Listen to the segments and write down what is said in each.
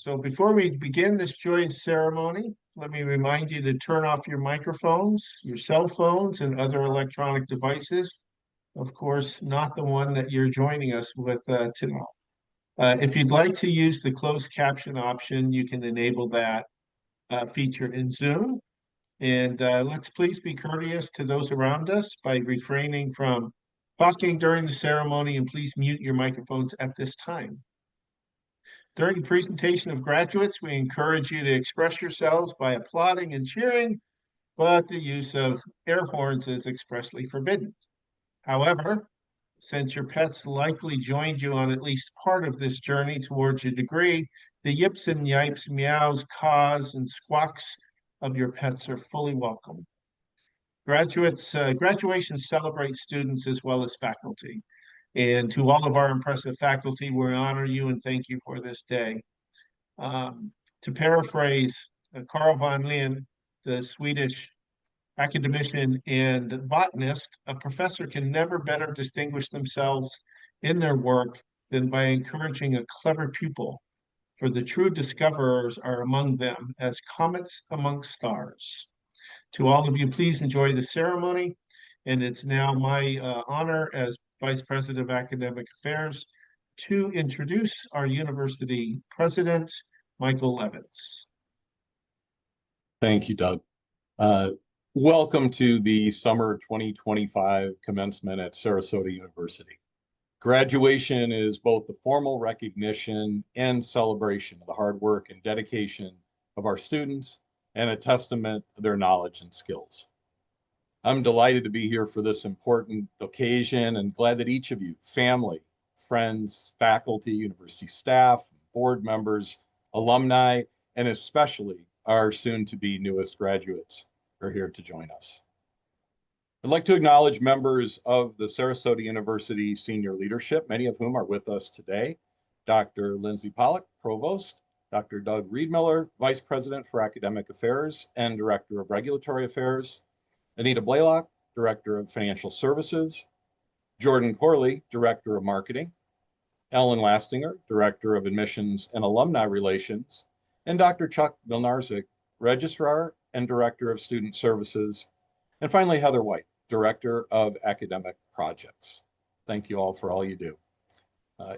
So before we begin this joyous ceremony, let me remind you to turn off your microphones, your cell phones, and other electronic devices. Of course, not the one that you're joining us with today. If you'd like to use the closed caption option, you can enable that feature in Zoom. And let's please be courteous to those around us by refraining from talking during the ceremony, and please mute your microphones at this time. During the presentation of graduates, we encourage you to express yourselves by applauding and cheering, but the use of air horns is expressly forbidden. However, since your pets likely joined you on at least part of this journey towards your degree, the yips and yipes, meows, caws, and squawks of your pets are fully welcome. Graduations celebrate students as well as faculty. And to all of our impressive faculty, we honor you and thank you for this day. To paraphrase Carl von Linné, the Swedish academician and botanist, a professor can never better distinguish themselves in their work than by encouraging a clever pupil, for the true discoverers are among them as comets amongst stars. To all of you, please enjoy the ceremony. And it's now my honor as Vice President of Academic Affairs to introduce our university president, Michael Levitz. Thank you, Doug. Welcome to the summer 2025 commencement at Sarasota University. Graduation is both the formal recognition and celebration of the hard work and dedication of our students and a testament to their knowledge and skills. I'm delighted to be here for this important occasion and glad that each of you, family, friends, faculty, university staff, board members, alumni, and especially our soon-to-be newest graduates are here to join us. I'd like to acknowledge members of the Sarasota University senior leadership, many of whom are with us today. Dr. Lindsay Pollock, Provost, Dr. Doug Riedmiller, Vice President for Academic Affairs and Director of Regulatory Affairs, Anita Blaylock, Director of Financial Services, Jordan Corley, Director of Marketing, Ellen Lastinger, Director of Admissions and Alumni Relations, and Dr. Chuck Milnarczyk, Registrar and Director of Student Services, and finally Heather White, Director of Academic Projects. Thank you all for all you do.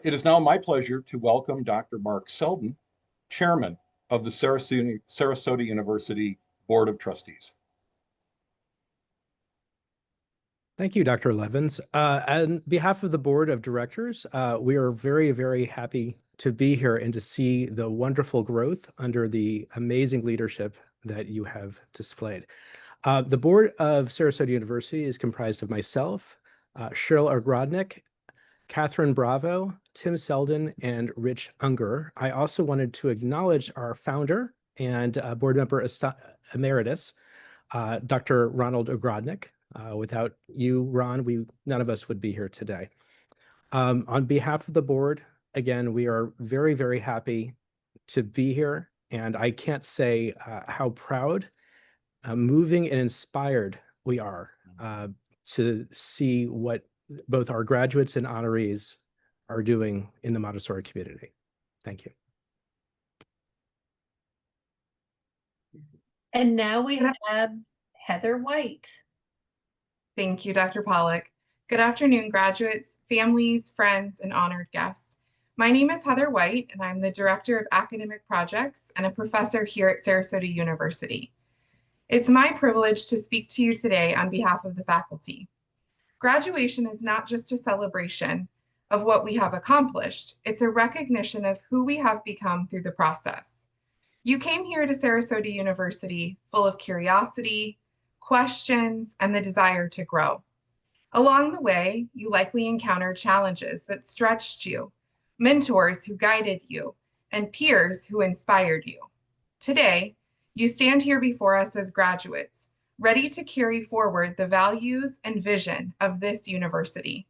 It is now my pleasure to welcome Dr. Mark Selden, Chairman of the Sarasota University Board of Trustees. Thank you, Dr. Levins. On behalf of the Board of Directors, we are very, very happy to be here and to see the wonderful growth under the amazing leadership that you have displayed. The Board of Sarasota University is comprised of myself, Cheryl Ogrodnik, Catherine Bravo, Tim Selden, and Rich Unger. I also wanted to acknowledge our founder and board member emeritus, Dr. Ronald Ogrodnik. Without you, Ron, none of us would be here today. On behalf of the board, again, we are very, very happy to be here. And I can't say how proud, moving, and inspired we are to see what both our graduates and honorees are doing in the Montessori community. Thank you. And now we have Heather White. Thank you, Dr. Pollock. Good afternoon, graduates, families, friends, and honored guests. My name is Heather White, and I'm the Director of Academic Projects and a professor here at Sarasota University. It's my privilege to speak to you today on behalf of the faculty. Graduation is not just a celebration of what we have accomplished, it's a recognition of who we have become through the process. You came here to Sarasota University full of curiosity, questions, and the desire to grow. Along the way, you likely encountered challenges that stretched you, mentors who guided you, and peers who inspired you. Today, you stand here before us as graduates, ready to carry forward the values and vision of this university.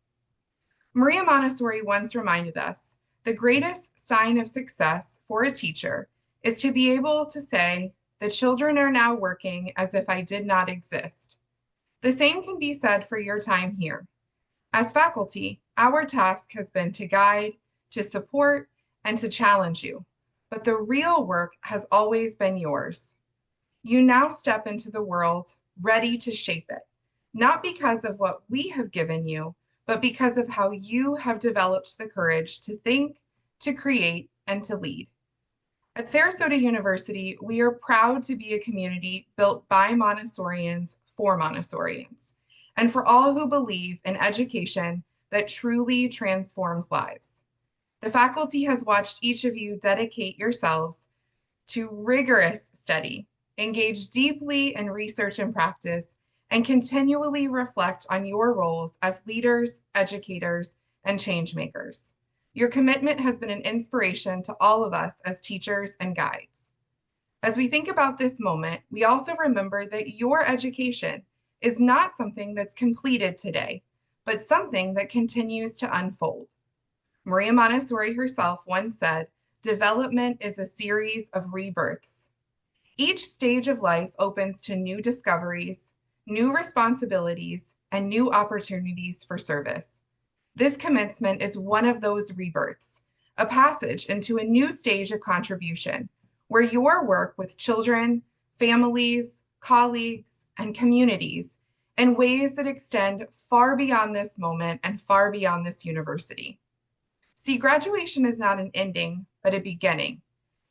Maria Montessori once reminded us, the greatest sign of success for a teacher is to be able to say, the children are now working as if I did not exist. The same can be said for your time here. As faculty, our task has been to guide, to support, and to challenge you. but the real work has always been yours. You now step into the world ready to shape it, not because of what we have given you, but because of how you have developed the courage to think, to create, and to lead. At Sarasota University, we are proud to be a community built by Montessorians for Montessorians, and for all who believe in education that truly transforms lives. The faculty has watched each of you dedicate yourselves to rigorous study, engage deeply in research and practice, and continually reflect on your roles as leaders, educators, and change makers. Your commitment has been an inspiration to all of us as teachers and guides. As we think about this moment, we also remember that your education is not something that's completed today, but something that continues to unfold. Maria Montessori herself once said, "Development is a series of rebirths." Each stage of life opens to new discoveries, new responsibilities, and new opportunities for service. This commencement is one of those rebirths, a passage into a new stage of contribution, where your work with children, families, colleagues, and communities in ways that extend far beyond this moment and far beyond this university. See, graduation is not an ending, but a beginning.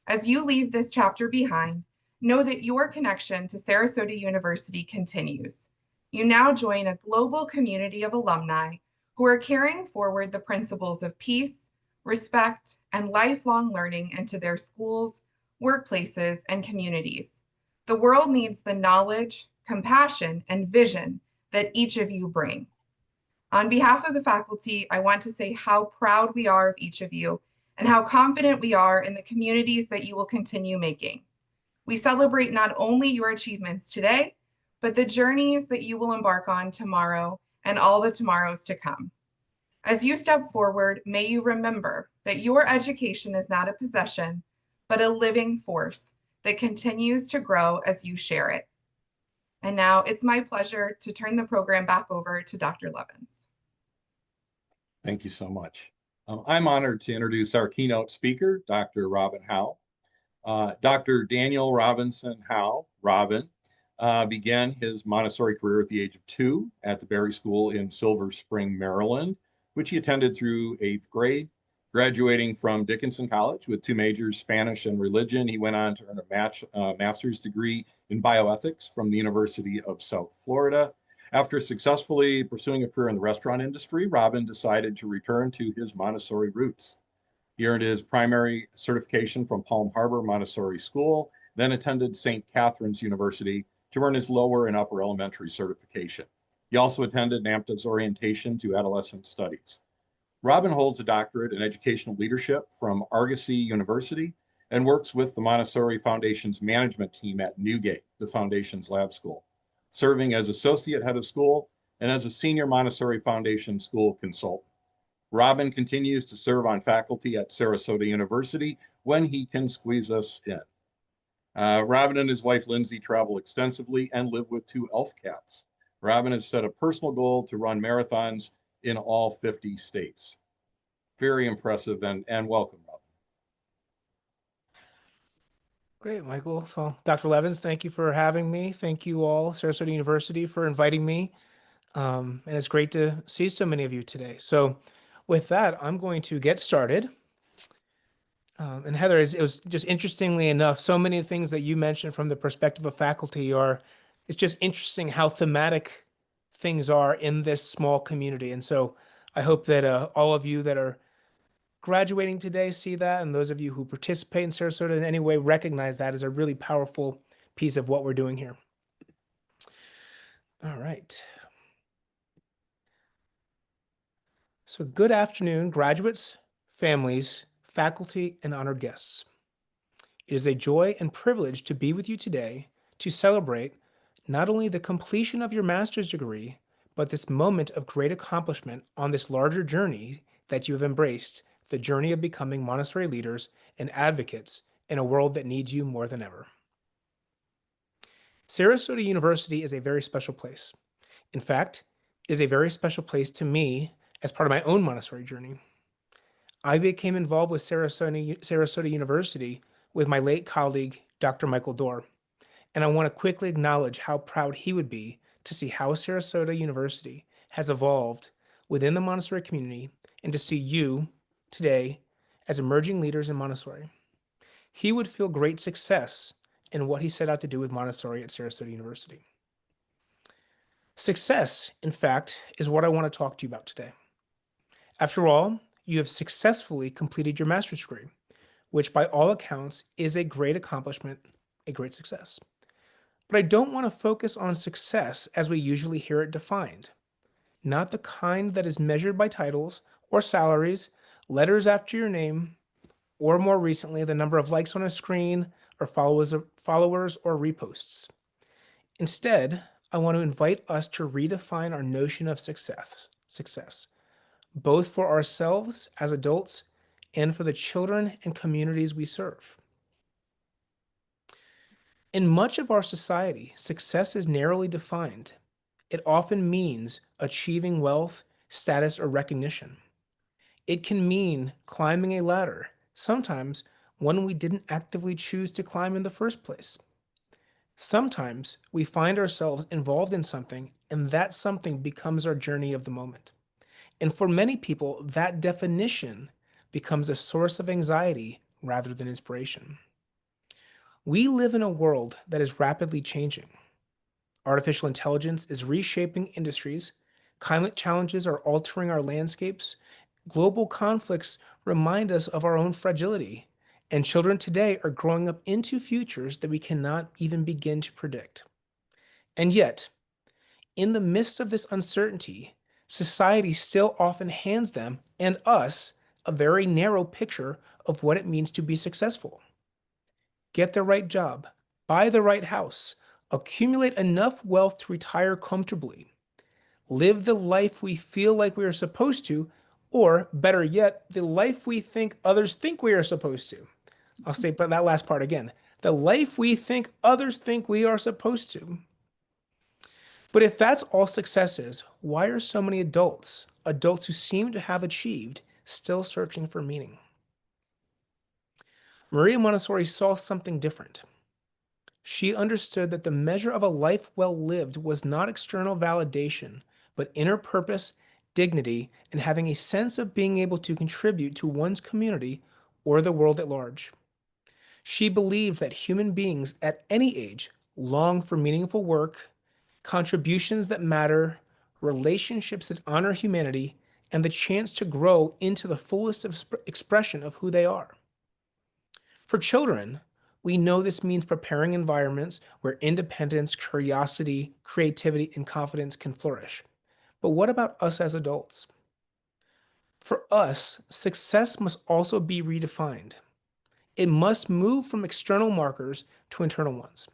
As you leave this chapter behind, know that your connection to Sarasota University continues. You now join a global community of alumni who are carrying forward the principles of peace, respect, and lifelong learning into their schools, workplaces, and communities. The world needs the knowledge, compassion, and vision that each of you bring. On behalf of the faculty, I want to say how proud we are of each of you and how confident we are in the communities that you will continue making. We celebrate not only your achievements today, but the journeys that you will embark on tomorrow and all the tomorrows to come. As you step forward, may you remember that your education is not a possession, but a living force that continues to grow as you share it. And now it's my pleasure to turn the program back over to Dr. Levins. Thank you so much. I'm honored to introduce our keynote speaker, Dr. Robin Howe. Dr. Daniel Robinson Howe, Robin, began his Montessori career at the age of 2 at the Berry School in Silver Spring, Maryland, which he attended through 8th grade. Graduating from Dickinson College with 2 majors, Spanish and religion, he went on to earn a master's degree in bioethics from the University of South Florida. After successfully pursuing a career in the restaurant industry, Robin decided to return to his Montessori roots. He earned his primary certification from Palm Harbor Montessori School, then attended St. Catherine's University to earn his lower and upper elementary certification. He also attended NAMPTA's orientation to adolescent studies. Robin holds a doctorate in educational leadership from Argosy University and works with the Montessori Foundation's management team at Newgate, the Foundation's lab school, serving as associate head of school and as a senior Montessori Foundation school consultant. Robin continues to serve on faculty at Sarasota University when he can squeeze us in. Robin and his wife, Lindsay, travel extensively and live with 2 elf cats. Robin has set a personal goal to run marathons in all 50 states. Very impressive, and welcome, Robin. Great, Michael. Well, Dr. Levins, thank you for having me. Thank you all, Sarasota University, for inviting me. And it's great to see so many of you today. So with that, I'm going to get started. And Heather, it was just interestingly enough, so many things that you mentioned from the perspective of faculty it's just interesting how thematic things are in this small community. And so I hope that all of you that are graduating today see that, and those of you who participate in Sarasota in any way recognize that as a really powerful piece of what we're doing here. All right. So good afternoon, graduates, families, faculty, and honored guests. It is a joy and privilege to be with you today to celebrate not only the completion of your master's degree, but this moment of great accomplishment on this larger journey that you have embraced, the journey of becoming Montessori leaders and advocates in a world that needs you more than ever. Sarasota University is a very special place. In fact, it is a very special place to me as part of my own Montessori journey. I became involved with Sarasota University with my late colleague, Dr. Michael Dorer. And I want to quickly acknowledge how proud he would be to see how Sarasota University has evolved within the Montessori community and to see you today as emerging leaders in Montessori. He would feel great success in what he set out to do with Montessori at Sarasota University. Success, in fact, is what I want to talk to you about today. After all, you have successfully completed your master's degree, which by all accounts is a great accomplishment, a great success. But I don't want to focus on success as we usually hear it defined, not the kind that is measured by titles or salaries, letters after your name, or more recently, the number of likes on a screen or followers or reposts. Instead, I want to invite us to redefine our notion of success, both for ourselves as adults and for the children and communities we serve. In much of our society, success is narrowly defined. It often means achieving wealth, status, or recognition. It can mean climbing a ladder, sometimes one we didn't actively choose to climb in the first place. Sometimes we find ourselves involved in something, and that something becomes our journey of the moment. And for many people, that definition becomes a source of anxiety rather than inspiration. We live in a world that is rapidly changing. Artificial intelligence is reshaping industries, climate challenges are altering our landscapes, global conflicts remind us of our own fragility, and children today are growing up into futures that we cannot even begin to predict. And yet, in the midst of this uncertainty, society still often hands them and us a very narrow picture of what it means to be successful. Get the right job, buy the right house, accumulate enough wealth to retire comfortably, live the life we feel like we are supposed to, or better yet, the life we think others think we are supposed to. I'll say that last part again. The life we think others think we are supposed to. But if that's all success is, why are so many adults who seem to have achieved, still searching for meaning? Maria Montessori saw something different. She understood that the measure of a life well lived was not external validation, but inner purpose, dignity, and having a sense of being able to contribute to one's community or the world at large. She believed that human beings at any age long for meaningful work, contributions that matter, relationships that honor humanity, and the chance to grow into the fullest expression of who they are. For children, we know this means preparing environments where independence, curiosity, creativity, and confidence can flourish. But what about us as adults? For us, success must also be redefined. It must move from external markers to internal ones.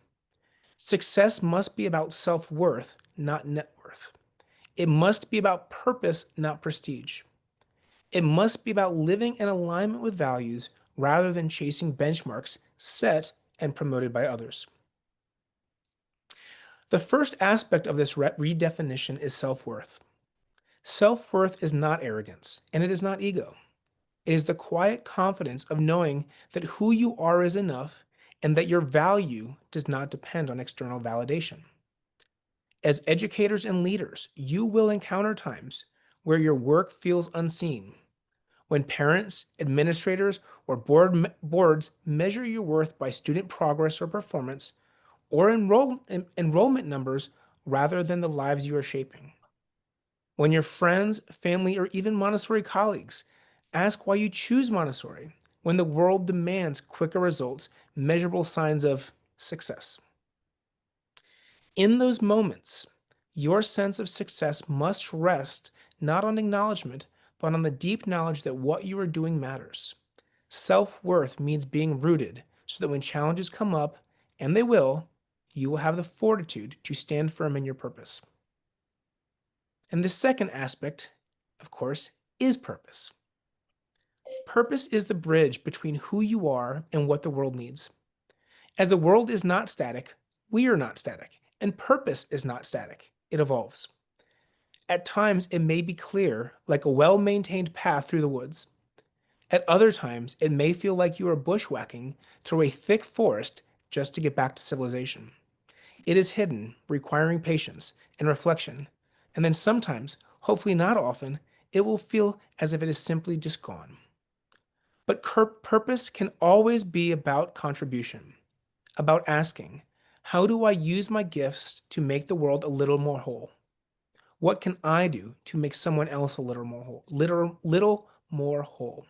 Success must be about self-worth, not net worth. It must be about purpose, not prestige. It must be about living in alignment with values rather than chasing benchmarks set and promoted by others. The first aspect of this redefinition is self-worth. Self-worth is not arrogance, and it is not ego. It is the quiet confidence of knowing that who you are is enough and that your value does not depend on external validation. As educators and leaders, you will encounter times where your work feels unseen, when parents, administrators, or boards measure your worth by student progress or performance, or enrollment numbers rather than the lives you are shaping. When your friends, family, or even Montessori colleagues ask why you choose Montessori, when the world demands quicker results, measurable signs of success. In those moments, your sense of success must rest not on acknowledgement, but on the deep knowledge that what you are doing matters. Self-worth means being rooted so that when challenges come up, and they will, you will have the fortitude to stand firm in your purpose. And the second aspect, of course, is purpose. Purpose is the bridge between who you are and what the world needs. As the world is not static, we are not static, and purpose is not static. It evolves. At times, it may be clear, like a well-maintained path through the woods. At other times, it may feel like you are bushwhacking through a thick forest just to get back to civilization. It is hidden, requiring patience and reflection, and then sometimes, hopefully not often, it will feel as if it is simply just gone. But purpose can always be about contribution, about asking, how do I use my gifts to make the world a little more whole? What can I do to make someone else a little more whole? Little more whole.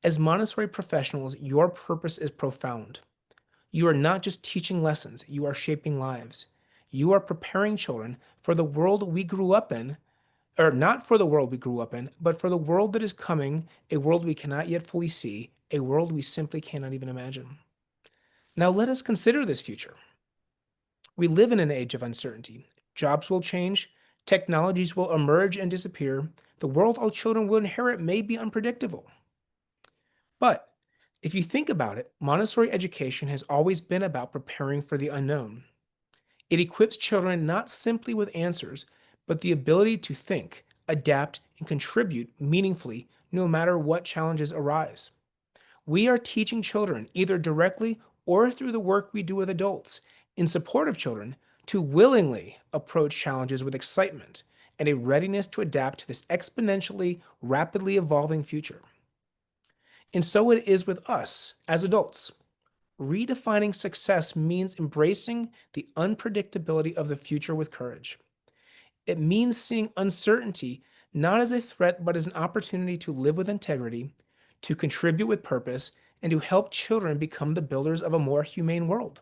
As Montessori professionals, your purpose is profound. You are not just teaching lessons, you are shaping lives. You are preparing children for the world we grew up in, or not for the world we grew up in, but for the world that is coming, a world we cannot yet fully see, a world we simply cannot even imagine. Now let us consider this future. We live in an age of uncertainty. Jobs will change, technologies will emerge and disappear. The world all children will inherit may be unpredictable. But if you think about it, Montessori education has always been about preparing for the unknown. It equips children not simply with answers, but the ability to think, adapt, and contribute meaningfully no matter what challenges arise. We are teaching children, either directly or through the work we do with adults, in support of children, to willingly approach challenges with excitement and a readiness to adapt to this exponentially, rapidly evolving future. And so it is with us as adults. Redefining success means embracing the unpredictability of the future with courage. It means seeing uncertainty not as a threat, but as an opportunity to live with integrity, to contribute with purpose, and to help children become the builders of a more humane world.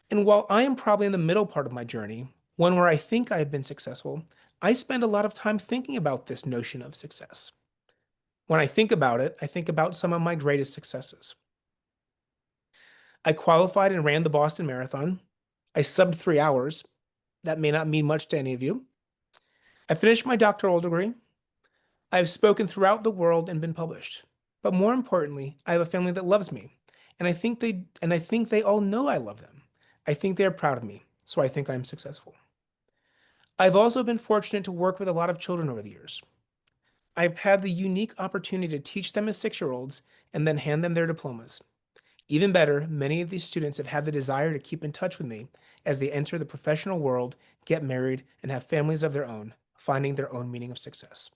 And while I am probably in the middle part of my journey, one where I think I have been successful, I spend a lot of time thinking about this notion of success. When I think about it, I think about some of my greatest successes. I qualified and ran the Boston Marathon. I subbed 3 hours. That may not mean much to any of you. I finished my doctoral degree. I have spoken throughout the world and been published. But more importantly, I have a family that loves me, and I think they all know I love them. I think they are proud of me, so I think I'm successful. I've also been fortunate to work with a lot of children over the years. I've had the unique opportunity to teach them as 6-year-olds and then hand them their diplomas. Even better, many of these students have had the desire to keep in touch with me as they enter the professional world, get married, and have families of their own, finding their own meaning of success.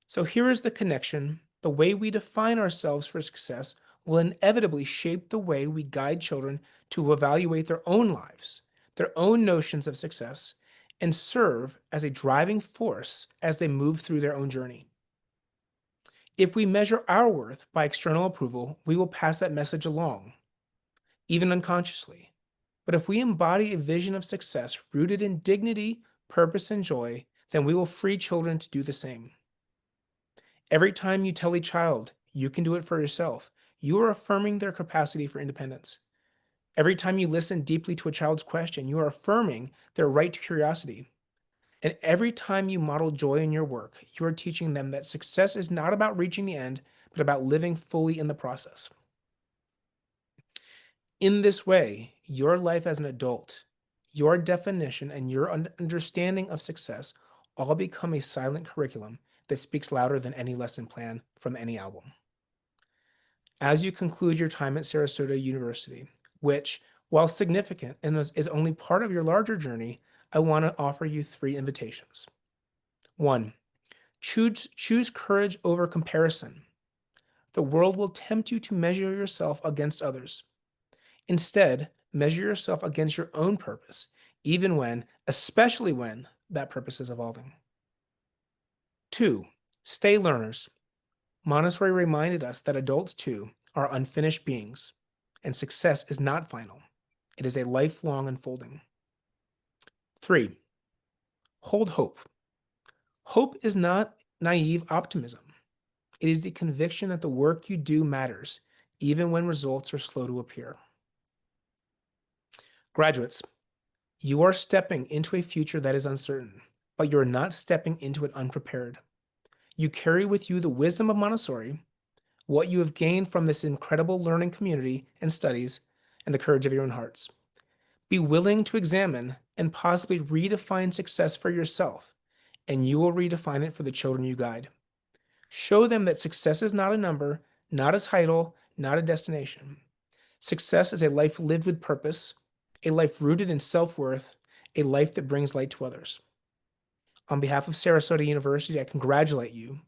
So here is the connection. The way we define ourselves for success will inevitably shape the way we guide children to evaluate their own lives, their own notions of success, and serve as a driving force as they move through their own journey. If we measure our worth by external approval, we will pass that message along, even unconsciously. But if we embody a vision of success rooted in dignity, purpose, and joy, then we will free children to do the same. Every time you tell a child you can do it for yourself, you are affirming their capacity for independence. Every time you listen deeply to a child's question, you are affirming their right to curiosity. And every time you model joy in your work, you are teaching them that success is not about reaching the end, but about living fully in the process. In this way, your life as an adult, your definition, and your understanding of success all become a silent curriculum that speaks louder than any lesson plan from any album. As you conclude your time at Sarasota University, which, while significant and is only part of your larger journey, I want to offer you 3 invitations. 1, choose courage over comparison. The world will tempt you to measure yourself against others. Instead, measure yourself against your own purpose, especially when that purpose is evolving. 2, stay learners. Montessori reminded us that adults too are unfinished beings, and success is not final. It is a lifelong unfolding. 3, hold hope. Hope is not naive optimism. It is the conviction that the work you do matters, even when results are slow to appear. Graduates, you are stepping into a future that is uncertain, but you are not stepping into it unprepared. You carry with you the wisdom of Montessori, what you have gained from this incredible learning community and studies, and the courage of your own hearts. Be willing to examine and possibly redefine success for yourself, and you will redefine it for the children you guide. Show them that success is not a number, not a title, not a destination. Success is a life lived with purpose, a life rooted in self-worth, a life that brings light to others. On behalf of Sarasota University, I congratulate you.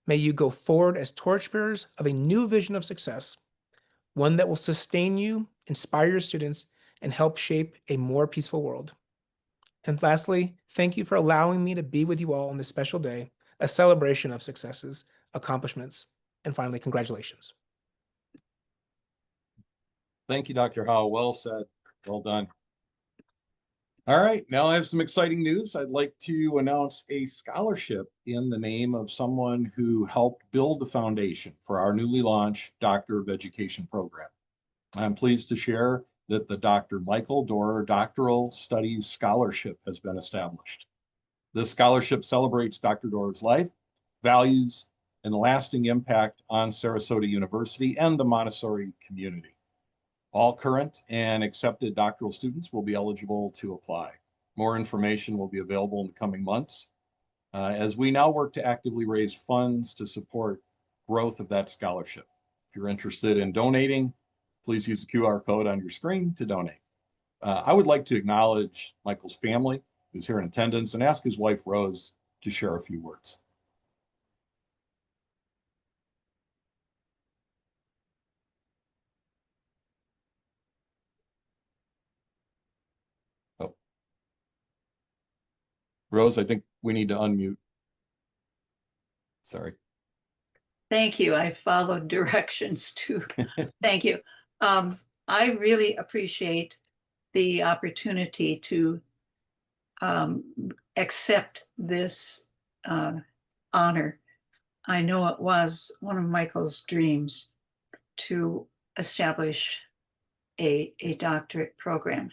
May you go forward as torchbearers of a new vision of success, one that will sustain you, inspire your students, and help shape a more peaceful world. And lastly, thank you for allowing me to be with you all on this special day, a celebration of successes, accomplishments, and finally, congratulations. Thank you, Dr. Howe. Well said. Well done. All right, now I have some exciting news. I'd like to announce a scholarship in the name of someone who helped build the foundation for our newly launched Doctor of Education program. I'm pleased to share that the Dr. Michael Dorer Doctoral Studies Scholarship has been established. This scholarship celebrates Dr. Dorer's life, values, and lasting impact on Sarasota University and the Montessori community. All current and accepted doctoral students will be eligible to apply. More information will be available in the coming months as we now work to actively raise funds to support growth of that scholarship. If you're interested in donating, please use the QR code on your screen to donate. I would like to acknowledge Michael's family who's here in attendance and ask his wife Rose to share a few words. Rose, I think we need to unmute. Sorry. Thank you. I followed directions too. Thank you. I really appreciate the opportunity to accept this honor. I know it was one of Michael's dreams to establish a doctorate program.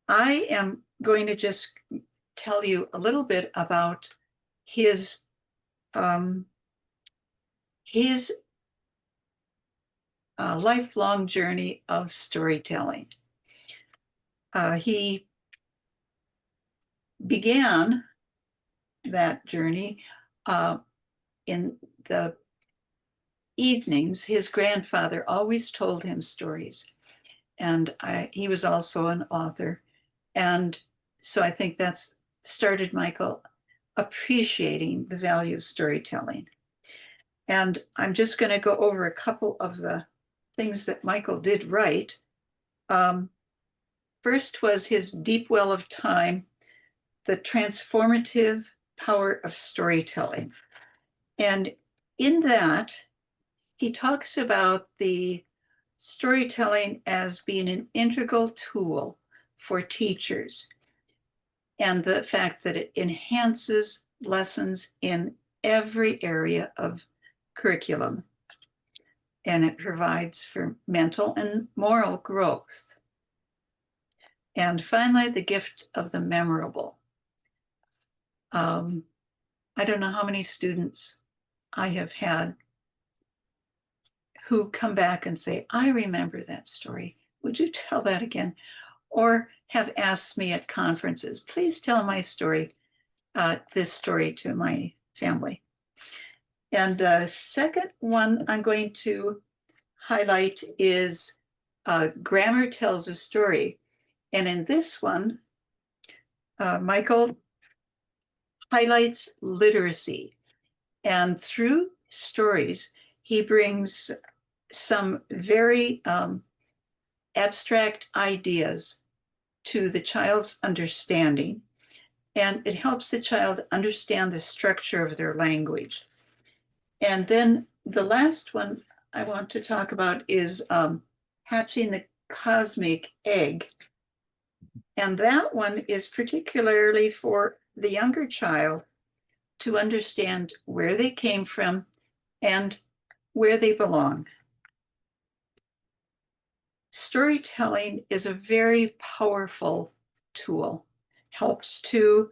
I am going to just tell you a little bit about his lifelong journey of storytelling. He began that journey in the evenings. His grandfather always told him stories, and he was also an author. And so I think that's started Michael appreciating the value of storytelling. And I'm just going to go over a couple of the things that Michael did right. First was his deep well of time, the transformative power of storytelling. And in that, he talks about the storytelling as being an integral tool for teachers, and the fact that it enhances lessons in every area of curriculum, and it provides for mental and moral growth. And finally, the gift of the memorable. I don't know how many students I have had who come back and say, I remember that story. Would you tell that again? Or have asked me at conferences, please tell my story, this story to my family. And the second one I'm going to highlight is Grammar Tells a Story. And in this one, Michael highlights literacy. And through stories, he brings some very abstract ideas to the child's understanding, and it helps the child understand the structure of their language. And then the last one I want to talk about is Hatching the Cosmic Egg. And that one is particularly for the younger child to understand where they came from and where they belong. Storytelling is a very powerful tool, helps to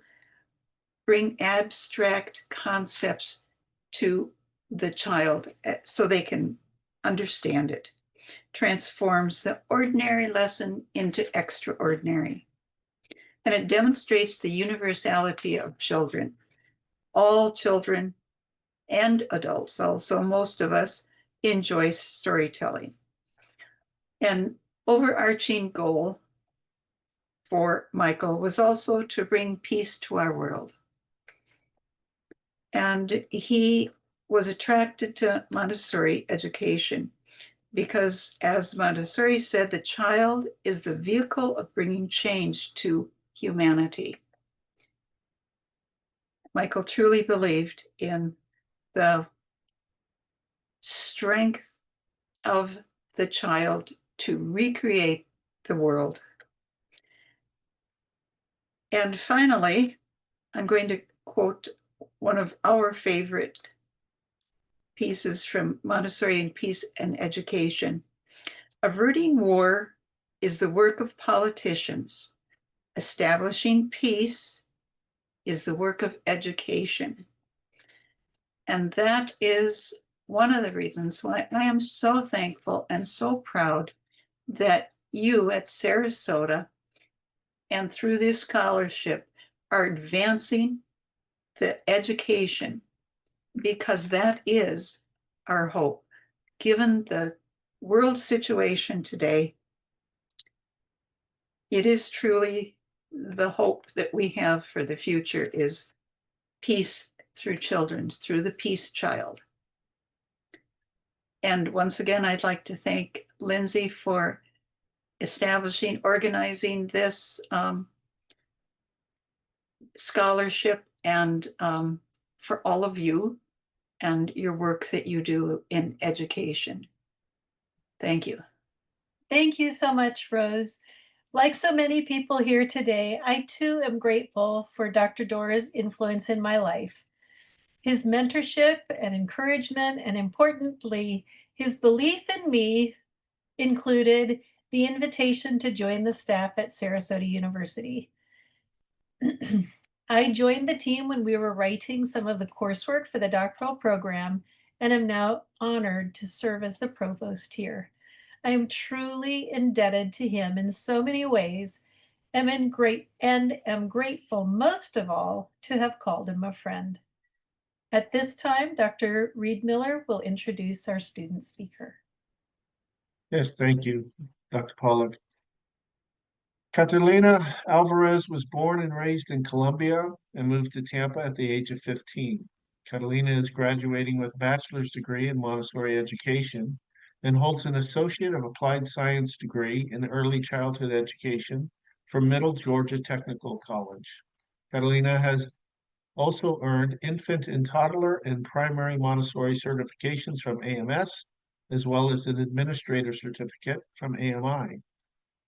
bring abstract concepts to the child so they can understand it, transforms the ordinary lesson into extraordinary. And it demonstrates the universality of children. All children and adults also, most of us enjoy storytelling. An overarching goal for Michael was also to bring peace to our world. And he was attracted to Montessori education because, as Montessori said, the child is the vehicle of bringing change to humanity. Michael truly believed in the strength of the child to recreate the world. And finally, I'm going to quote one of our favorite pieces from Montessori in Peace and Education. Averting war is the work of politicians. Establishing peace is the work of education. And that is one of the reasons why I am so thankful and so proud that you at Sarasota and through this scholarship are advancing the education, because that is our hope. Given the world situation today, it is truly the hope that we have for the future is peace through children, through the peace child. And once again, I'd like to thank Lindsay for organizing this scholarship, and for all of you and your work that you do in education. Thank you. Thank you so much, Rose. Like so many people here today, I too am grateful for Dr. Dorer's influence in my life. His mentorship and encouragement, and importantly, his belief in me included the invitation to join the staff at Sarasota University. I joined the team when we were writing some of the coursework for the doctoral program, and am now honored to serve as the provost here. I am truly indebted to him in so many ways, and am grateful most of all to have called him a friend. At this time, Dr. Reed Miller will introduce our student speaker. Yes, thank you, Dr. Pollock. Catalina Alvarez was born and raised in Colombia and moved to Tampa at the age of 15. Catalina is graduating with a bachelor's degree in Montessori education and holds an Associate of Applied Science degree in early childhood education from Middle Georgia Technical College. Catalina has also earned infant and toddler and primary Montessori certifications from AMS, as well as an administrator certificate from AMI.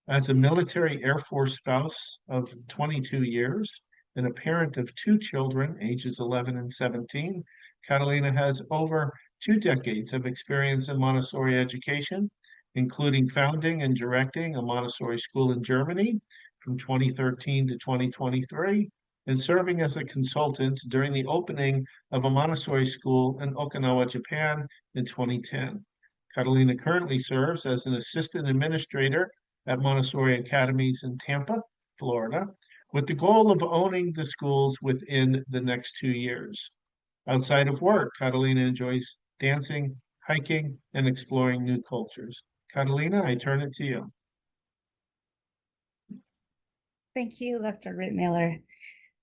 As a military Air Force spouse of 22 years and a parent of 2 children, ages 11 and 17, Catalina has over 2 decades of experience in Montessori education, including founding and directing a Montessori school in Germany from 2013 to 2023, and serving as a consultant during the opening of a Montessori school in Okinawa, Japan in 2010. Catalina currently serves as an assistant administrator at Montessori Academies in Tampa, Florida, with the goal of owning the schools within the next 2 years. Outside of work, Catalina enjoys dancing, hiking, and exploring new cultures. Catalina, I turn it to you. Thank you, Dr. Reed Miller.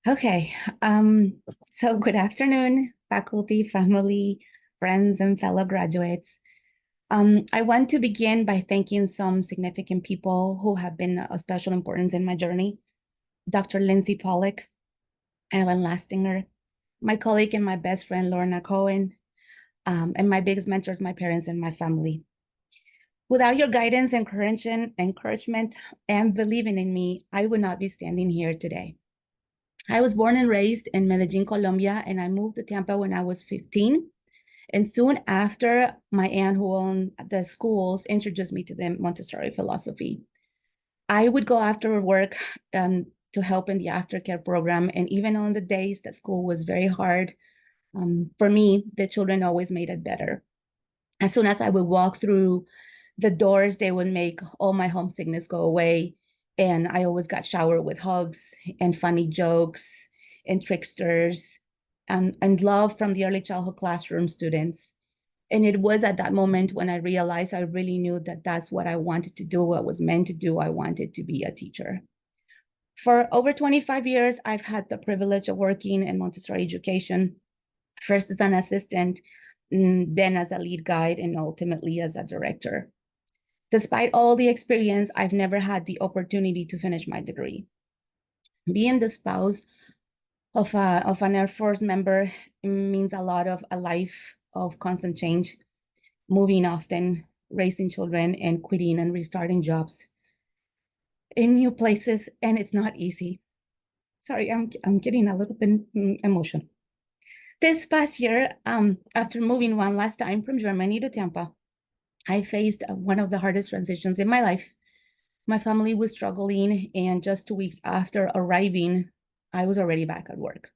Okay, so good afternoon, faculty, family, friends, and fellow graduates. I want to begin by thanking some significant people who have been of special importance in my journey. Dr. Lindsay Pollock, Ellen Lastinger, my colleague and my best friend, Lorna Cohen, and my biggest mentors, my parents and my family. Without your guidance, encouragement, and believing in me, I would not be standing here today. I was born and raised in Medellin, Colombia, and I moved to Tampa when I was 15. And soon after, my aunt who owned the schools introduced me to the Montessori philosophy. I would go after work to help in the aftercare program. And even on the days that school was very hard, for me, the children always made it better. As soon as I would walk through the doors, they would make all my homesickness go away. And I always got showered with hugs and funny jokes and tricksters. and love from the early childhood classroom students. And it was at that moment when I realized I really knew that that's what I wanted to do, what I was meant to do. I wanted to be a teacher. For over 25 years, I've had the privilege of working in Montessori education, first as an assistant, then as a lead guide, and ultimately as a director. Despite all the experience, I've never had the opportunity to finish my degree. Being the spouse of an Air Force member means a lot of a life of constant change, moving often, raising children, and quitting and restarting jobs in new places, and it's not easy. Sorry, I'm getting a little bit emotional. This past year, after moving one last time from Germany to Tampa, I faced one of the hardest transitions in my life. My family was struggling, and just 2 weeks after arriving, I was already back at work.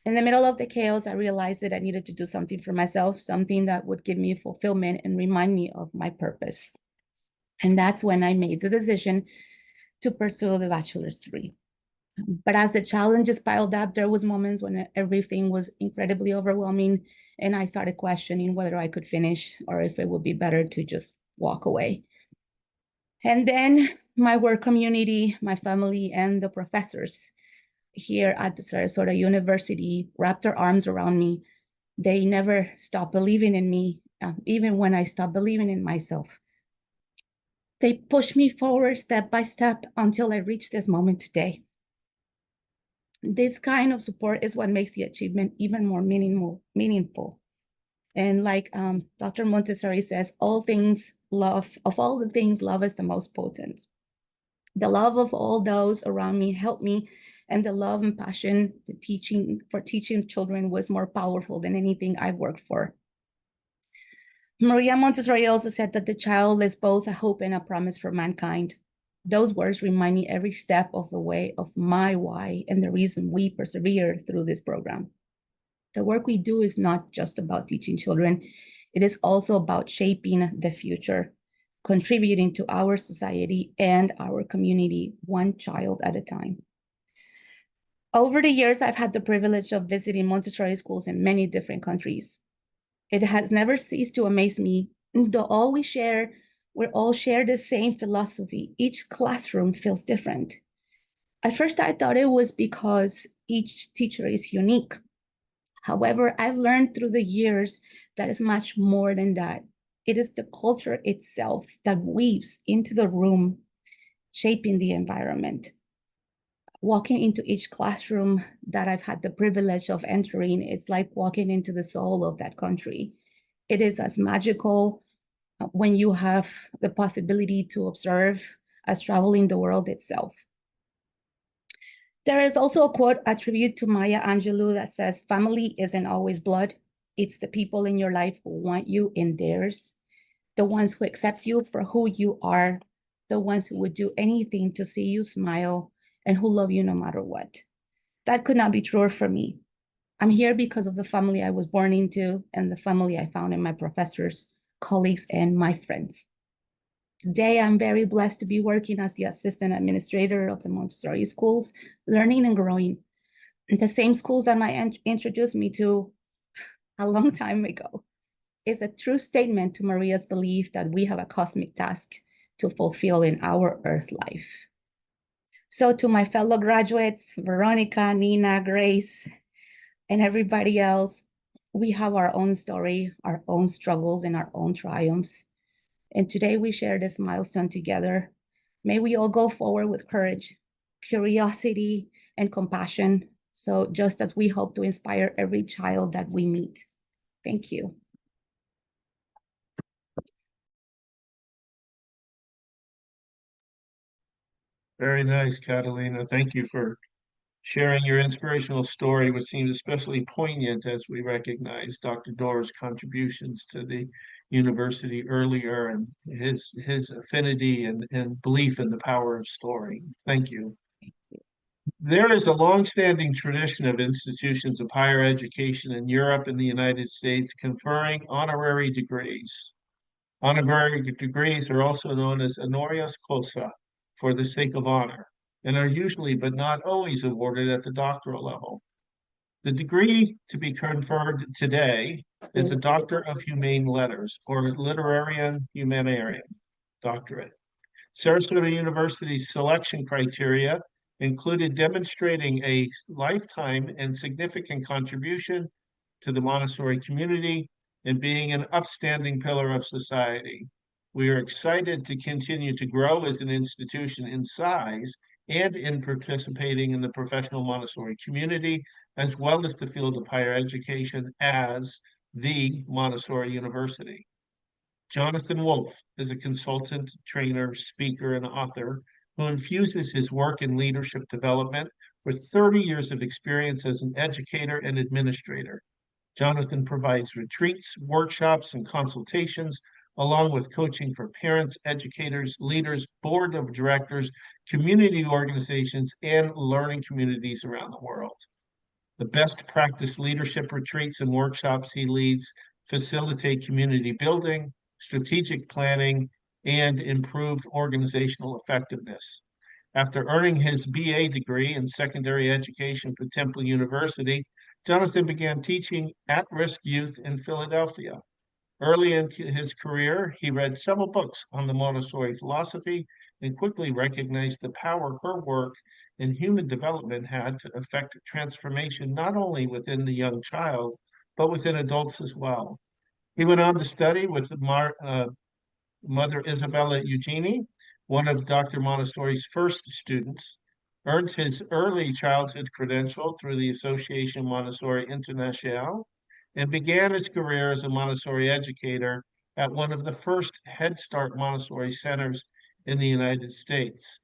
In the middle of the chaos, I realized that I needed to do something for myself, something that would give me fulfillment and remind me of my purpose. And that's when I made the decision to pursue the bachelor's degree. But as the challenges piled up, there was moments when everything was incredibly overwhelming, and I started questioning whether I could finish or if it would be better to just walk away. And then my work community, my family, and the professors here at the Sarasota University wrapped their arms around me. They never stopped believing in me, even when I stopped believing in myself. They pushed me forward step by step until I reached this moment today. This kind of support is what makes the achievement even more meaningful. And like Dr. Montessori says, of all the things, love is the most potent. The love of all those around me helped me, and the love and passion for teaching children was more powerful than anything I worked for. Maria Montessori also said that the child is both a hope and a promise for mankind. Those words remind me every step of the way of my why and the reason we persevere through this program. The work we do is not just about teaching children. It is also about shaping the future, contributing to our society and our community, one child at a time. Over the years, I've had the privilege of visiting Montessori schools in many different countries. It has never ceased to amaze me. Though we all share the same philosophy. Each classroom feels different. At first, I thought it was because each teacher is unique. However, I've learned through the years that it's much more than that. It is the culture itself that weaves into the room, shaping the environment. Walking into each classroom that I've had the privilege of entering, it's like walking into the soul of that country. It is as magical when you have the possibility to observe as traveling the world itself. There is also a quote, a tribute to Maya Angelou, that says, "Family isn't always blood. It's the people in your life who want you in theirs, the ones who accept you for who you are, the ones who would do anything to see you smile, and who love you no matter what." That could not be truer for me. I'm here because of the family I was born into and the family I found in my professors, colleagues, and my friends. Today, I'm very blessed to be working as the assistant administrator of the Montessori schools, learning and growing. The same schools that Maya introduced me to a long time ago. It's a true statement to Maria's belief that we have a cosmic task to fulfill in our earth life. So to my fellow graduates, Veronica, Nina, Grace, and everybody else, we have our own story, our own struggles, and our own triumphs. And today we share this milestone together. May we all go forward with courage, curiosity, and compassion. So just as we hope to inspire every child that we meet. Thank you. Very nice, Catalina. Thank you for sharing your inspirational story, which seems especially poignant as we recognize Dr. Dorer's contributions to the university earlier and his affinity and belief in the power of story. Thank you. There is a longstanding tradition of institutions of higher education in Europe and the United States conferring honorary degrees. Honorary degrees are also known as honoris causa, for the sake of honor, and are usually but not always awarded at the doctoral level. The degree to be conferred today is a Doctor of Humane Letters or Literarian Humanitarian doctorate. Sarasota University's selection criteria included demonstrating a lifetime and significant contribution to the Montessori community and being an upstanding pillar of society. We are excited to continue to grow as an institution in size and in participating in the professional Montessori community, as well as the field of higher education as the Montessori University. Jonathan Wolf is a consultant, trainer, speaker, and author who infuses his work in leadership development with 30 years of experience as an educator and administrator. Jonathan provides retreats, workshops, and consultations, along with coaching for parents, educators, leaders, board of directors, community organizations, and learning communities around the world. The best practice leadership retreats and workshops he leads facilitate community building, strategic planning, and improved organizational effectiveness. After earning his BA degree in secondary education from Temple University, Jonathan began teaching at-risk youth in Philadelphia. Early in his career, he read several books on the Montessori philosophy and quickly recognized the power her work in human development had to affect transformation not only within the young child, but within adults as well. He went on to study with Mother Isabella Eugenie, one of Dr. Montessori's first students, earned his early childhood credential through the Association Montessori Internationale, and began his career as a Montessori educator at one of the first Head Start Montessori centers in the United States.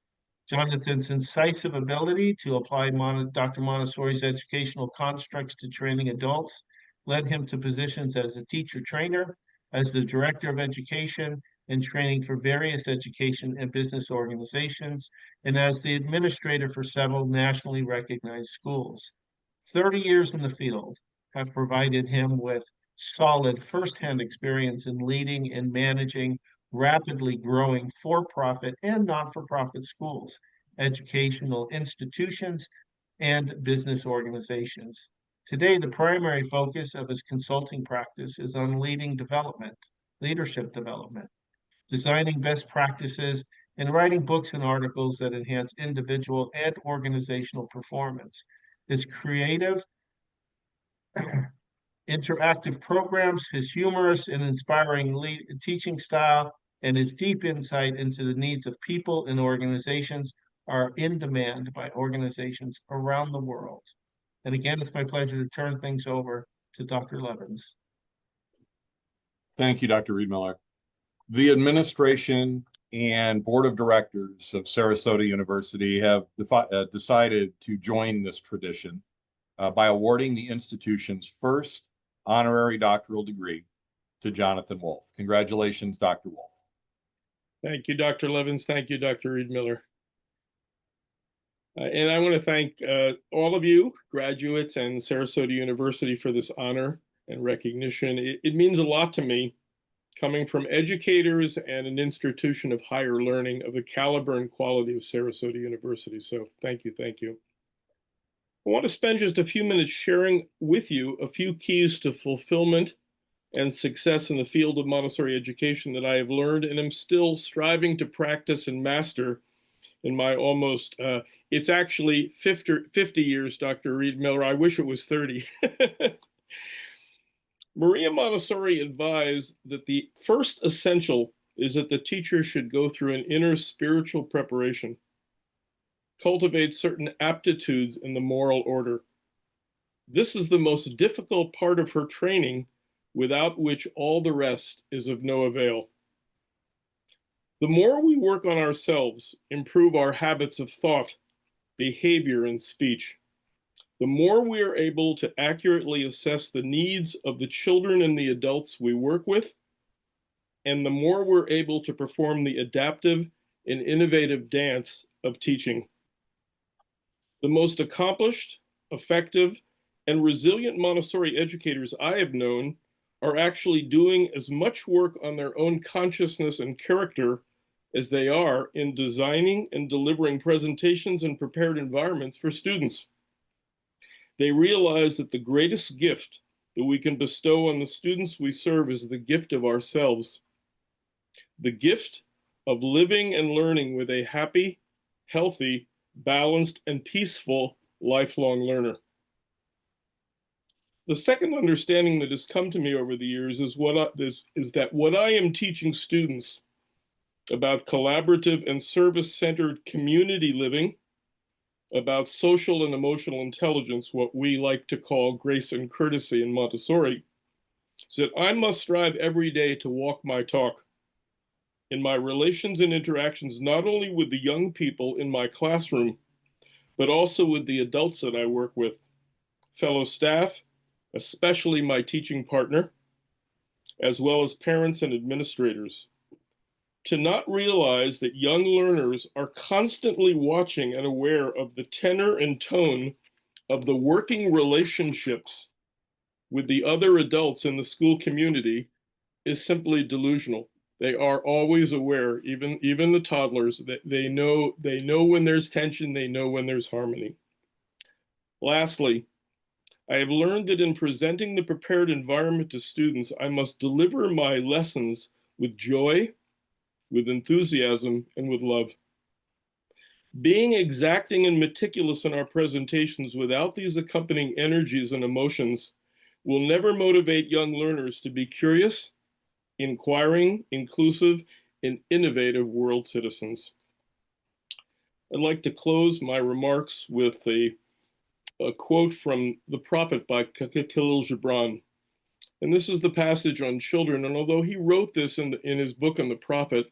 Jonathan's incisive ability to apply Dr. Montessori's educational constructs to training adults led him to positions as a teacher trainer, as the director of education and training for various education and business organizations, and as the administrator for several nationally recognized schools. 30 years in the field have provided him with solid firsthand experience in leading and managing rapidly growing for-profit and not-for-profit schools, educational institutions, and business organizations. Today, the primary focus of his consulting practice is on leadership development, designing best practices, and writing books and articles that enhance individual and organizational performance. His creative, interactive programs, his humorous and inspiring teaching style, and his deep insight into the needs of people and organizations are in demand by organizations around the world. And again, it's my pleasure to turn things over to Dr. Levins. Thank you, Dr. Riedmiller. The administration and board of directors of Sarasota University have decided to join this tradition by awarding the institution's first honorary doctoral degree to Jonathan Wolf. Congratulations, Dr. Wolf. Thank you, Dr. Levins. Thank you, Dr. Riedmiller. And I want to thank all of you, graduates and Sarasota University, for this honor and recognition. It means a lot to me, coming from educators and an institution of higher learning of the caliber and quality of Sarasota University. So thank you, thank you. I want to spend just a few minutes sharing with you a few keys to fulfillment and success in the field of Montessori education that I have learned and am still striving to practice and master in my almost, it's actually 50 years, Dr. Riedmiller. I wish it was 30. Maria Montessori advised that the first essential is that the teacher should go through an inner spiritual preparation, cultivate certain aptitudes in the moral order. This is the most difficult part of her training, without which all the rest is of no avail. The more we work on ourselves, improve our habits of thought, behavior, and speech, the more we are able to accurately assess the needs of the children and the adults we work with, and the more we're able to perform the adaptive and innovative dance of teaching. The most accomplished, effective, and resilient Montessori educators I have known are actually doing as much work on their own consciousness and character as they are in designing and delivering presentations and prepared environments for students. They realize that the greatest gift that we can bestow on the students we serve is the gift of ourselves, the gift of living and learning with a happy, healthy, balanced, and peaceful lifelong learner. The second understanding that has come to me over the years is that what I am teaching students about collaborative and service-centered community living, about social and emotional intelligence, what we like to call grace and courtesy in Montessori, is that I must strive every day to walk my talk in my relations and interactions, not only with the young people in my classroom, but also with the adults that I work with, fellow staff, especially my teaching partner, as well as parents and administrators. To not realize that young learners are constantly watching and aware of the tenor and tone of the working relationships with the other adults in the school community is simply delusional. They are always aware, even the toddlers, that they know when there's tension, they know when there's harmony. Lastly, I have learned that in presenting the prepared environment to students, I must deliver my lessons with joy, with enthusiasm, and with love. Being exacting and meticulous in our presentations without these accompanying energies and emotions will never motivate young learners to be curious, inquiring, inclusive, and innovative world citizens. I'd like to close my remarks with a quote from The Prophet by Khalil Gibran. And this is the passage on children. And although he wrote this in his book on the Prophet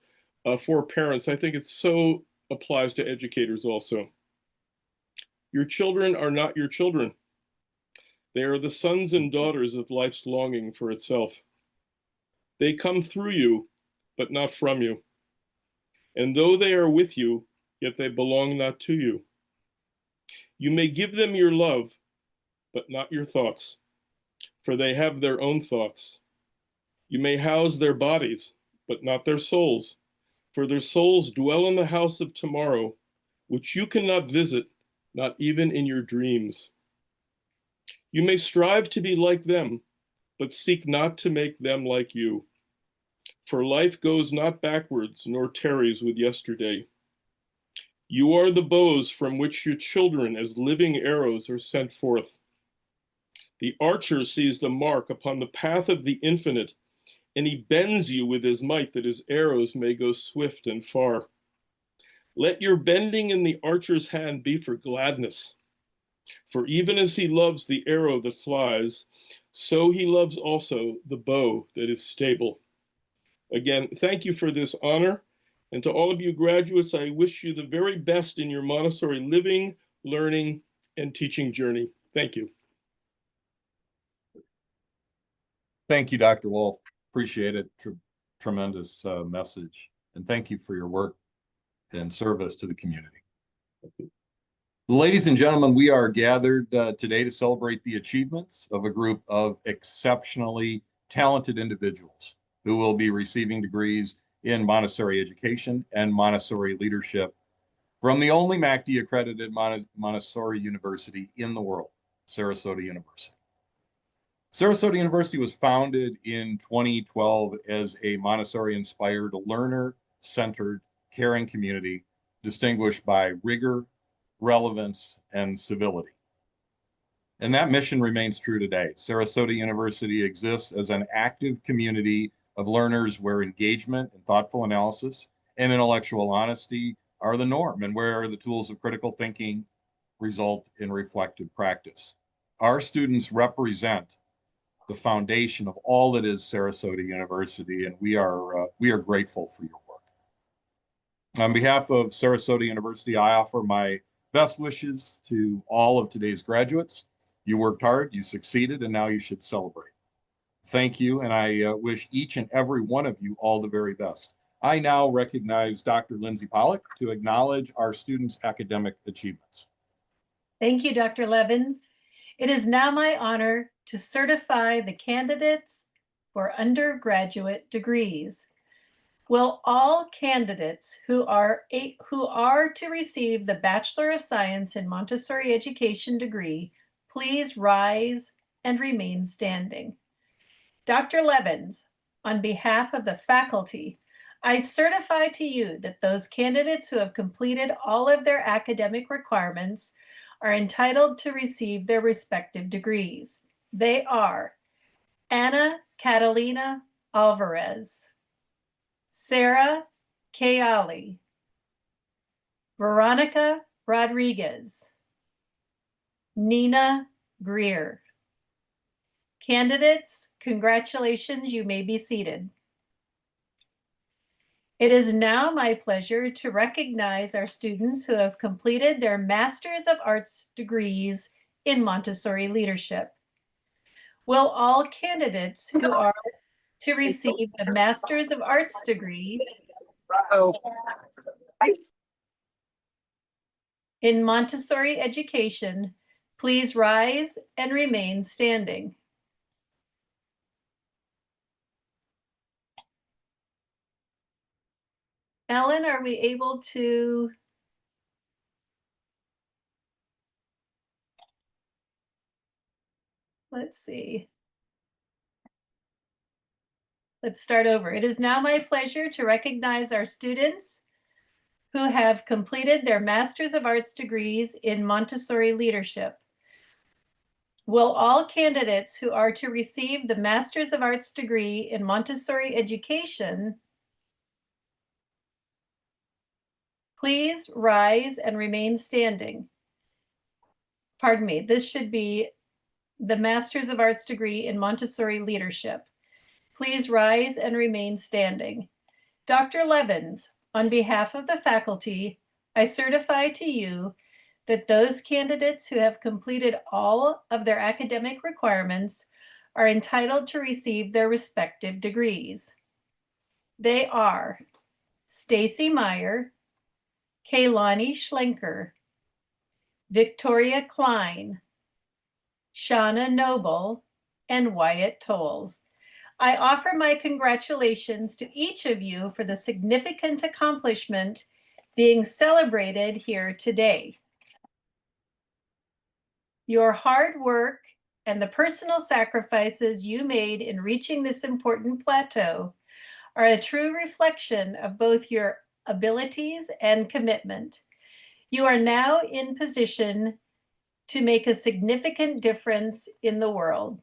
for parents, I think it so applies to educators also. Your children are not your children. They are the sons and daughters of life's longing for itself. They come through you, but not from you. And though they are with you, yet they belong not to you. You may give them your love, but not your thoughts, for they have their own thoughts. You may house their bodies, but not their souls, for their souls dwell in the house of tomorrow, which you cannot visit, not even in your dreams. You may strive to be like them, but seek not to make them like you. For life goes not backwards, nor tarries with yesterday. You are the bows from which your children as living arrows are sent forth. The archer sees the mark upon the path of the infinite, and he bends you with his might that his arrows may go swift and far. Let your bending in the archer's hand be for gladness. For even as he loves the arrow that flies, so he loves also the bow that is stable. Again, thank you for this honor. And to all of you graduates, I wish you the very best in your Montessori living, learning, and teaching journey. Thank you. Thank you, Dr. Wolf. Appreciate it. Tremendous message. And thank you for your work and service to the community. Ladies and gentlemen, we are gathered today to celebrate the achievements of a group of exceptionally talented individuals who will be receiving degrees in Montessori education and Montessori leadership from the only MACD accredited Montessori university in the world, Sarasota University. Sarasota University was founded in 2012 as a Montessori-inspired, learner-centered, caring community distinguished by rigor, relevance, and civility. And that mission remains true today. Sarasota University exists as an active community of learners where engagement and thoughtful analysis and intellectual honesty are the norm, and where the tools of critical thinking result in reflective practice. Our students represent the foundation of all that is Sarasota University, and we are grateful for your work. On behalf of Sarasota University, I offer my best wishes to all of today's graduates. You worked hard, you succeeded, and now you should celebrate. Thank you, and I wish each and every one of you all the very best. I now recognize Dr. Lindsay Pollock to acknowledge our students' academic achievements. Thank you, Dr. Levins. It is now my honor to certify the candidates for undergraduate degrees. Will all candidates who are to receive the Bachelor of Science in Montessori Education degree please rise and remain standing. Dr. Levins, on behalf of the faculty, I certify to you that those candidates who have completed all of their academic requirements are entitled to receive their respective degrees. They are Ana Catalina Alvarez, Sarah Kayali, Veronica Rodriguez, Nina Greer. Candidates, congratulations, you may be seated. It is now my pleasure to recognize our students who have completed their Masters of Arts degrees in Montessori leadership. Will all candidates who are to receive the Masters of Arts degree in Montessori education, please rise and remain standing. Ellen, are we able to? Let's see. Let's start over. It is now my pleasure to recognize our students who have completed their Masters of Arts degrees in Montessori leadership. Will all candidates who are to receive the Masters of Arts degree in Montessori education please rise and remain standing? Pardon me, this should be the Masters of Arts degree in Montessori leadership. Please rise and remain standing. Dr. Levins, on behalf of the faculty, I certify to you that those candidates who have completed all of their academic requirements are entitled to receive their respective degrees. They are Stacy Meyer, Kaylani Schlenker, Victoria Klein, Shauna Noble, and Wyatt Tolles. I offer my congratulations to each of you for the significant accomplishment being celebrated here today. Your hard work and the personal sacrifices you made in reaching this important plateau are a true reflection of both your abilities and commitment. You are now in position to make a significant difference in the world.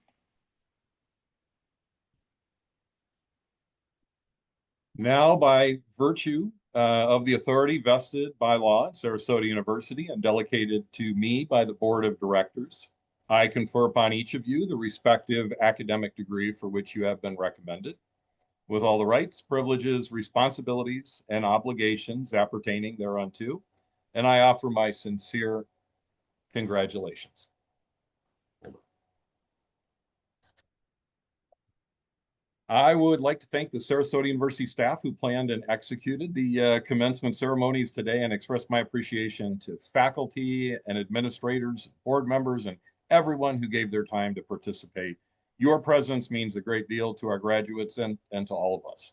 Now, by virtue of the authority vested by law at Sarasota University and delegated to me by the Board of Directors, I confer upon each of you the respective academic degree for which you have been recommended, with all the rights, privileges, responsibilities, and obligations appertaining thereunto, and I offer my sincere congratulations. I would like to thank the Sarasota University staff who planned and executed the commencement ceremonies today and express my appreciation to faculty and administrators, board members, and everyone who gave their time to participate. Your presence means a great deal to our graduates and to all of us.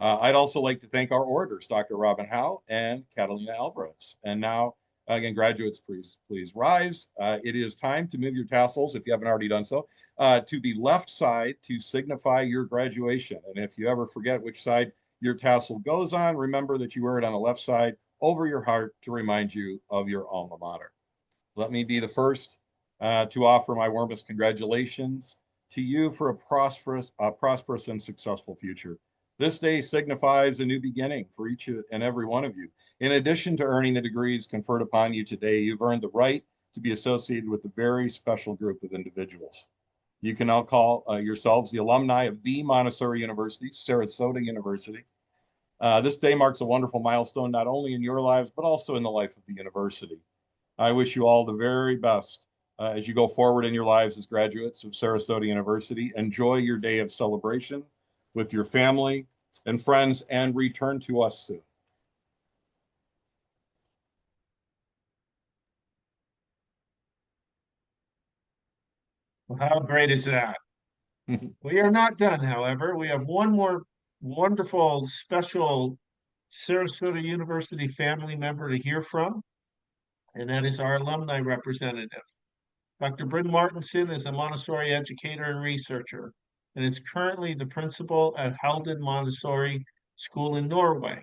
I'd also like to thank our orators, Dr. Robin Howe and Catalina Alvarez. And now, again, graduates, please rise. It is time to move your tassels, if you haven't already done so, to the left side to signify your graduation. And if you ever forget which side your tassel goes on, remember that you wear it on the left side over your heart to remind you of your alma mater. Let me be the first to offer my warmest congratulations to you for a prosperous and successful future. This day signifies a new beginning for each and every one of you. In addition to earning the degrees conferred upon you today, you've earned the right to be associated with a very special group of individuals. You can now call yourselves the alumni of the Montessori University, Sarasota University. This day marks a wonderful milestone, not only in your lives, but also in the life of the university. I wish you all the very best as you go forward in your lives as graduates of Sarasota University. Enjoy your day of celebration with your family and friends, and return to us soon. Well, how great is that? We are not done, however. We have one more wonderful, special Sarasota University family member to hear from, and that is our alumni representative. Dr. Bryn Martinson is a Montessori educator and researcher, and is currently the principal at Halden Montessori School in Norway.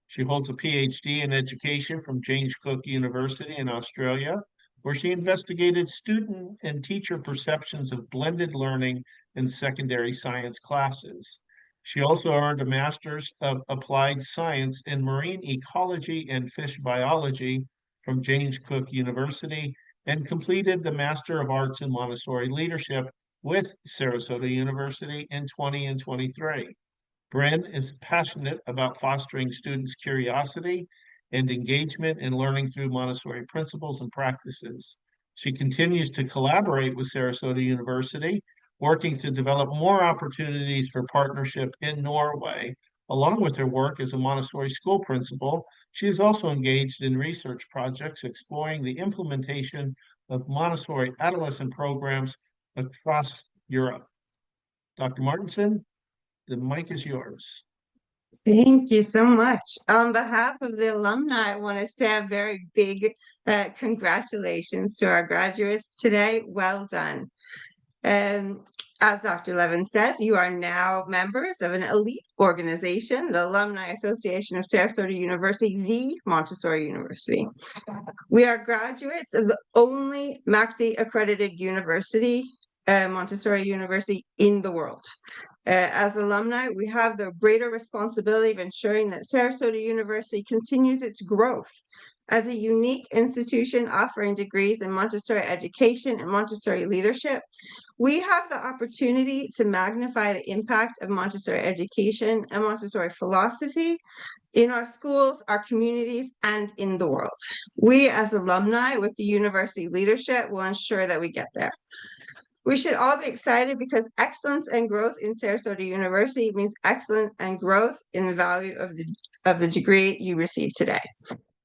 She holds a PhD in education from James Cook University in Australia, where she investigated student and teacher perceptions of blended learning in secondary science classes. She also earned a Master's of Applied Science in Marine Ecology and Fish Biology from James Cook University, and completed the Master of Arts in Montessori Leadership with Sarasota University in 20 and 23. Bryn is passionate about fostering students' curiosity and engagement in learning through Montessori principles and practices. She continues to collaborate with Sarasota University, working to develop more opportunities for partnership in Norway. Along with her work as a Montessori school principal, she is also engaged in research projects exploring the implementation of Montessori adolescent programs across Europe. Dr. Martinson, the mic is yours. Thank you so much. On behalf of the alumni, I want to say a very big congratulations to our graduates today. Well done. As Dr. Levin says, you are now members of an elite organization, the Alumni Association of Sarasota University, the Montessori University. We are graduates of the only MACD accredited university, Montessori University in the world. As alumni, we have the greater responsibility of ensuring that Sarasota University continues its growth as a unique institution offering degrees in Montessori education and Montessori leadership. We have the opportunity to magnify the impact of Montessori education and Montessori philosophy in our schools, our communities, and in the world. We as alumni with the university leadership will ensure that we get there. We should all be excited because excellence and growth in Sarasota University means excellence and growth in the value of the degree you receive today.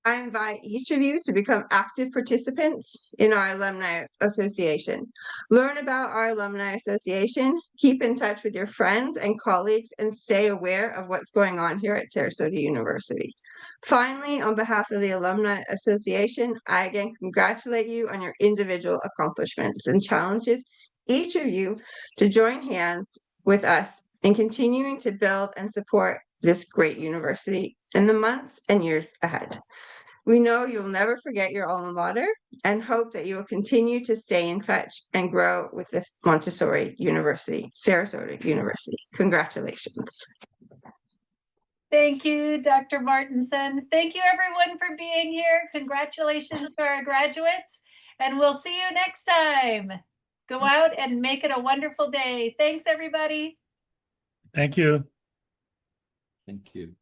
I invite each of you to become active participants in our Alumni Association. Learn about our Alumni Association, keep in touch with your friends and colleagues, and stay aware of what's going on here at Sarasota University. Finally, on behalf of the Alumni Association, I again congratulate you on your individual accomplishments and challenges each of you to join hands with us in continuing to build and support this great university in the months and years ahead. We know you'll never forget your alma mater and hope that you will continue to stay in touch and grow with this Montessori University, Sarasota University. Congratulations. Thank you, Dr. Martinson. Thank you, everyone, for being here. Congratulations to our graduates, and we'll see you next time. Go out and make it a wonderful day. Thanks, everybody. Thank you. Thank you.